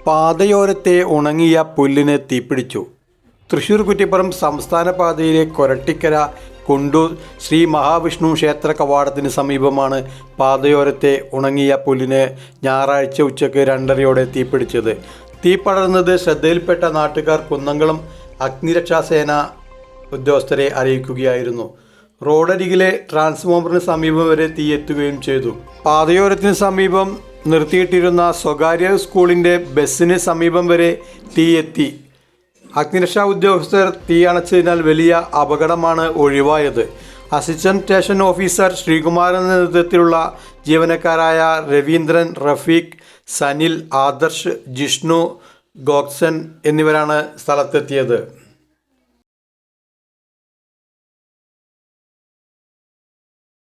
പാതയോരത്തെ ഉണങ്ങിയ പുല്ലിന് തീപിടിച്ചു. തൃശൂർ കുറ്റിപ്പുറം സംസ്ഥാന പാതയിലെ കൊരട്ടിക്കര കുണ്ടൂർ ശ്രീ മഹാവിഷ്ണു ക്ഷേത്ര കവാടത്തിന് സമീപമാണ് പാതയോരത്തെ ഉണങ്ങിയ പുല്ലിന് ഞായറാഴ്ച ഉച്ചയ്ക്ക് 2:30 തീപിടിച്ചത്. തീ പടർന്നത് ശ്രദ്ധയിൽപ്പെട്ട നാട്ടുകാർ കുന്നംകുളം അഗ്നിരക്ഷാസേന ഉദ്യോഗസ്ഥരെ അറിയിക്കുകയായിരുന്നു. റോഡരികിലെ ട്രാൻസ്ഫോമറിന് സമീപം വരെ തീയെത്തുകയും ചെയ്തു. പാതയോരത്തിന് സമീപം നിർത്തിയിട്ടിരുന്ന സ്വകാര്യ സ്കൂളിൻ്റെ ബസ്സിന് സമീപം വരെ തീയെത്തി. അഗ്നിരക്ഷാ ഉദ്യോഗസ്ഥർ തീ അണച്ചതിനാൽ വലിയ അപകടമാണ് ഒഴിവായത്. അസിസ്റ്റന്റ് സ്റ്റേഷൻ ഓഫീസർ ശ്രീകുമാറിന്റെ നേതൃത്വത്തിലുള്ള ജീവനക്കാരായ രവീന്ദ്രൻ, റഫീഖ്, സനിൽ, ആദർശ്, ജിഷ്ണു, ഗോക്സൻ എന്നിവരാണ് സ്ഥലത്തെത്തിയത്.